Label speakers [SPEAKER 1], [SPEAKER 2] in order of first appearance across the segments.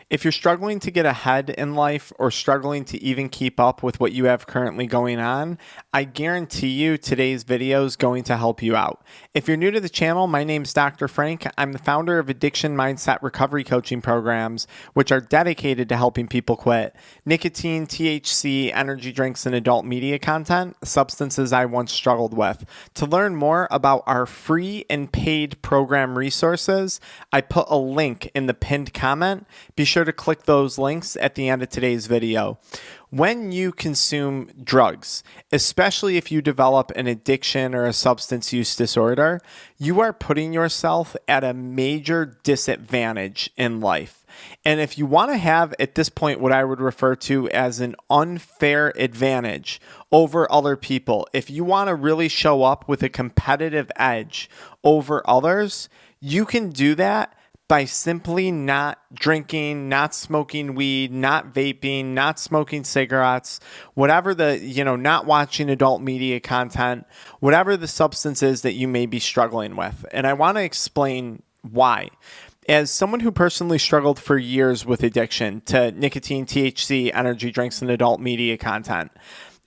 [SPEAKER 1] If you're struggling to get ahead in life or struggling to even keep up with what you have currently going on, I guarantee you today's video is going to help you out. If you're new to the channel, my name is Dr. Frank. I'm the founder of AddictionMindset recovery coaching programs, which are dedicated to helping people quit nicotine, THC, energy drinks, and adult media content, substances I once struggled with. To learn more about our free and paid program resources, I put a link in the pinned comment. Be sure to click those links at the end of today's video. When you consume drugs, especially if you develop an addiction or a substance use disorder, you are putting yourself at a major disadvantage in life. And if you want to have, at this point, what I would refer to as an unfair advantage over other people, if you want to really show up with a competitive edge over others, you can do that by simply not drinking, not smoking weed, not vaping, not smoking cigarettes, whatever not watching adult media content, whatever the substance is that you may be struggling with. And I want to explain why. As someone who personally struggled for years with addiction to nicotine, THC, energy drinks, and adult media content,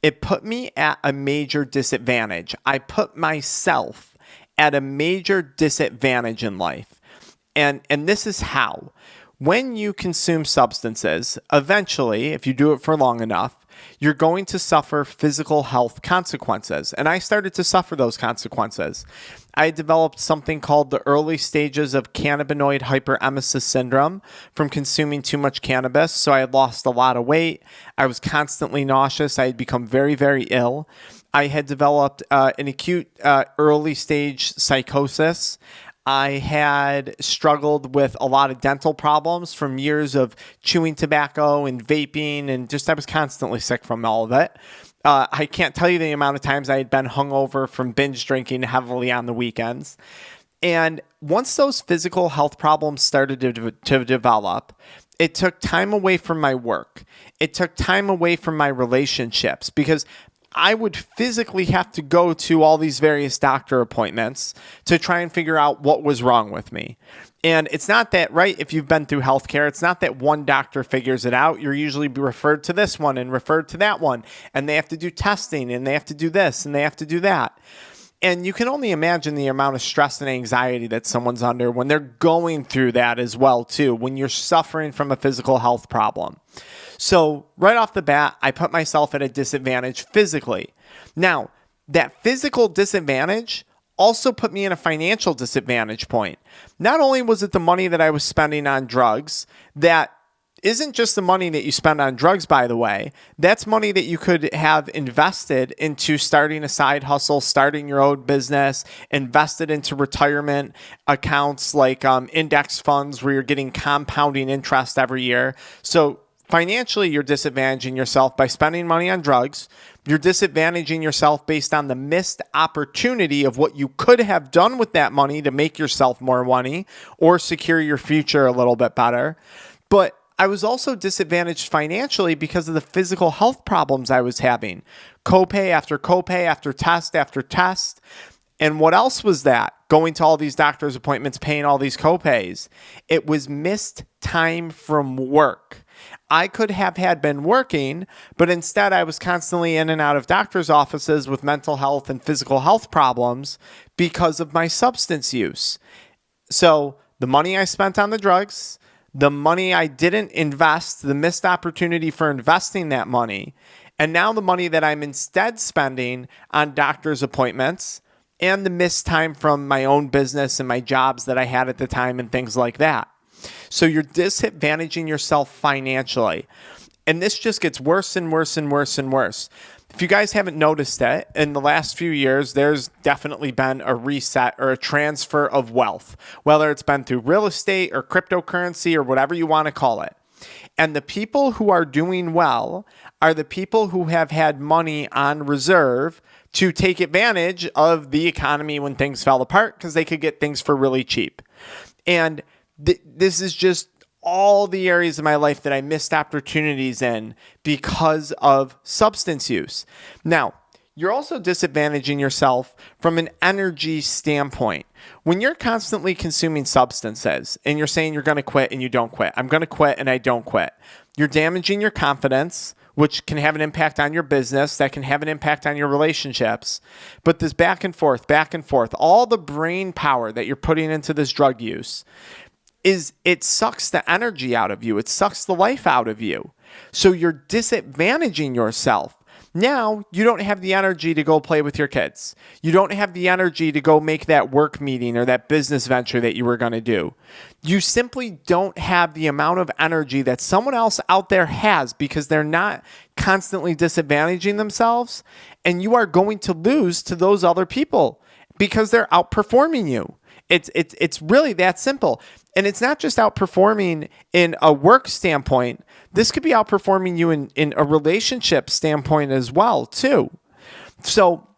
[SPEAKER 1] it put me at a major disadvantage. I put myself at a major disadvantage in life. And this is how. When you consume substances, eventually, if you do it for long enough, you're going to suffer physical health consequences. And I started to suffer those consequences. I developed something called the early stages of Cannabinoid Hyperemesis Syndrome from consuming too much cannabis. So I had lost a lot of weight. I was constantly nauseous. I had become very, very ill. I had developed an acute early stage psychosis. I had struggled with a lot of dental problems from years of chewing tobacco and vaping, and I was constantly sick from all of it. I can't tell you the amount of times I had been hungover from binge drinking heavily on the weekends. And once those physical health problems started to develop, it took time away from my work. It took time away from my relationships because I would physically have to go to all these various doctor appointments to try and figure out what was wrong with me. And it's not that, right, if you've been through healthcare, it's not that one doctor figures it out. You're usually referred to this one and referred to that one, and they have to do testing, and they have to do this, and they have to do that. And you can only imagine the amount of stress and anxiety that someone's under when they're going through that as well, too, when you're suffering from a physical health problem. So right off the bat, I put myself at a disadvantage physically. Now, that physical disadvantage also put me in a financial disadvantage point. Not only was it the money that I was spending on drugs, that isn't just the money that you spend on drugs, by the way. That's money that you could have invested into starting a side hustle, starting your own business, invested into retirement accounts like index funds where you're getting compounding interest every year. So financially, you're disadvantaging yourself by spending money on drugs. You're disadvantaging yourself based on the missed opportunity of what you could have done with that money to make yourself more money or secure your future a little bit better. But I was also disadvantaged financially because of the physical health problems I was having. Copay after copay after test after test. And what else was that? Going to all these doctor's appointments, paying all these copays. It was missed time from work. I could have been working, but instead I was constantly in and out of doctor's offices with mental health and physical health problems because of my substance use. So the money I spent on the drugs, the money I didn't invest, the missed opportunity for investing that money, and now the money that I'm instead spending on doctor's appointments and the missed time from my own business and my jobs that I had at the time and things like that. So you're disadvantaging yourself financially. And this just gets worse and worse and worse and worse. If you guys haven't noticed it, in the last few years, there's definitely been a reset or a transfer of wealth, whether it's been through real estate or cryptocurrency or whatever you want to call it. And the people who are doing well are the people who have had money on reserve to take advantage of the economy when things fell apart because they could get things for really cheap. And this is just all the areas of my life that I missed opportunities in because of substance use. Now, you're also disadvantaging yourself from an energy standpoint. When you're constantly consuming substances and you're saying you're going to quit and you don't quit, I'm going to quit and I don't quit, you're damaging your confidence, which can have an impact on your business, that can have an impact on your relationships. But this back and forth, all the brain power that you're putting into this drug use it sucks the energy out of you. It sucks the life out of you. So you're disadvantaging yourself. Now you don't have the energy to go play with your kids. You don't have the energy to go make that work meeting or that business venture that you were going to do. You simply don't have the amount of energy that someone else out there has because they're not constantly disadvantaging themselves. And you are going to lose to those other people because they're outperforming you. It's really that simple. And it's not just outperforming in a work standpoint. This could be outperforming you in a relationship standpoint as well, too. So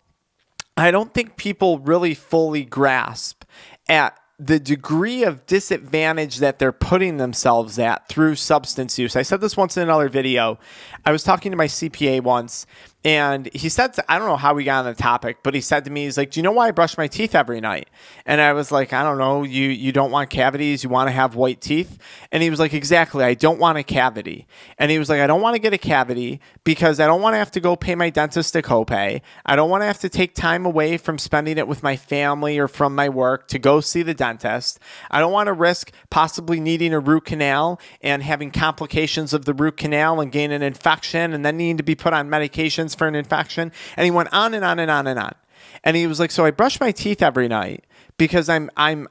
[SPEAKER 1] I don't think people really fully grasp at the degree of disadvantage that they're putting themselves at through substance use. I said this once in another video. I was talking to my CPA once, and he said, I don't know how we got on the topic, but he said to me, he's like, do you know why I brush my teeth every night? And I was like, I don't know, you don't want cavities, you want to have white teeth? And he was like, exactly, I don't want a cavity. And he was like, I don't want to get a cavity because I don't want to have to go pay my dentist a copay. I don't want to have to take time away from spending it with my family or from my work to go see the dentist. I don't want to risk possibly needing a root canal and having complications of the root canal and gaining an infection and then needing to be put on medications for an infection. And he went on and on and on and on. And he was like, so I brush my teeth every night because I'm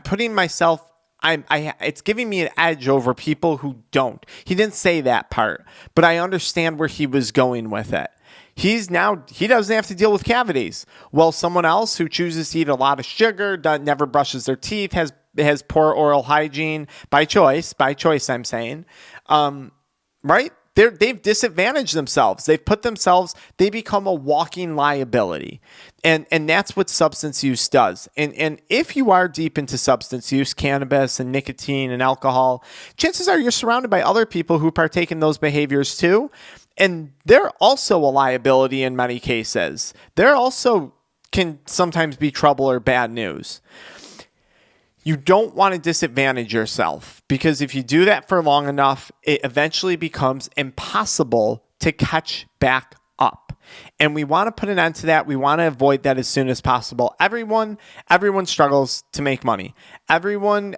[SPEAKER 1] putting myself, it's giving me an edge over people who don't. He didn't say that part, but I understand where he was going with it. He doesn't have to deal with cavities. Well, someone else who chooses to eat a lot of sugar, never brushes their teeth, has poor oral hygiene by choice, I'm saying, right? They've disadvantaged themselves. They've put themselves, they become a walking liability. And that's what substance use does. And if you are deep into substance use, cannabis and nicotine and alcohol, chances are you're surrounded by other people who partake in those behaviors too. And they're also a liability in many cases. They're also can sometimes be trouble or bad news. You don't want to disadvantage yourself because if you do that for long enough, it eventually becomes impossible to catch back up. And we want to put an end to that. We want to avoid that as soon as possible. Everyone struggles to make money. Everyone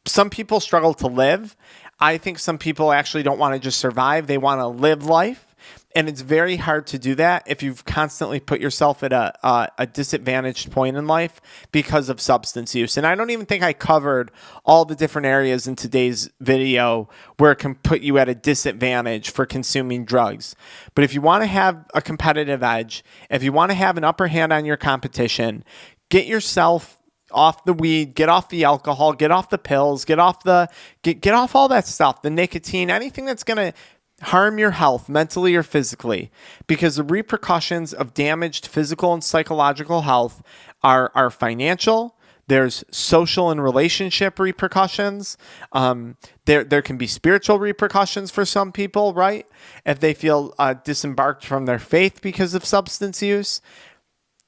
[SPEAKER 1] some people struggle to live. I think some people actually don't want to just survive. They want to live life. And it's very hard to do that if you've constantly put yourself at a disadvantaged point in life because of substance use. And I don't even think I covered all the different areas in today's video where it can put you at a disadvantage for consuming drugs. But if you want to have a competitive edge, if you want to have an upper hand on your competition, get yourself off the weed, get off the alcohol, get off the pills, get off all that stuff, the nicotine, anything that's going to harm your health mentally or physically, because the repercussions of damaged physical and psychological health are financial. There's social and relationship repercussions. There can be spiritual repercussions for some people, right? If they feel disembarked from their faith because of substance use.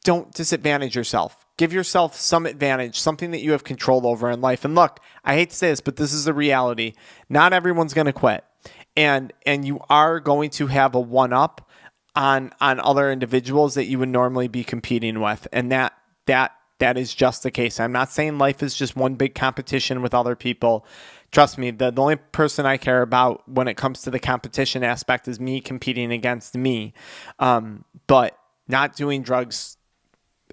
[SPEAKER 1] Don't disadvantage yourself. Give yourself some advantage, something that you have control over in life. And look, I hate to say this, but this is the reality. Not everyone's going to quit. And you are going to have a one-up on other individuals that you would normally be competing with. And that is just the case. I'm not saying life is just one big competition with other people. Trust me, the only person I care about when it comes to the competition aspect is me competing against me. But not doing drugs,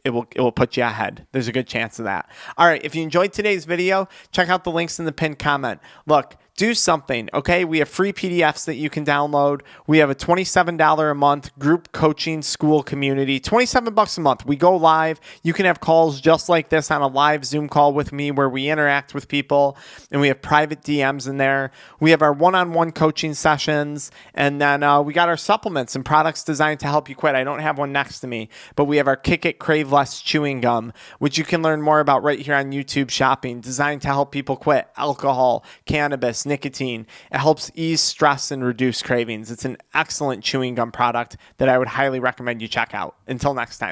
[SPEAKER 1] it will put you ahead. There's a good chance of that. All right, if you enjoyed today's video, check out the links in the pinned comment. Look, do something, okay? We have free PDFs that you can download. We have a $27 a month group coaching school community, $27 a month. We go live. You can have calls just like this on a live Zoom call with me where we interact with people, and we have private DMs in there. We have our one-on-one coaching sessions, and then we got our supplements and products designed to help you quit. I don't have one next to me, but we have our Kick It, Crave Less chewing gum, which you can learn more about right here on YouTube Shopping, designed to help people quit alcohol, cannabis, nicotine. It helps ease stress and reduce cravings. It's an excellent chewing gum product that I would highly recommend you check out. Until next time.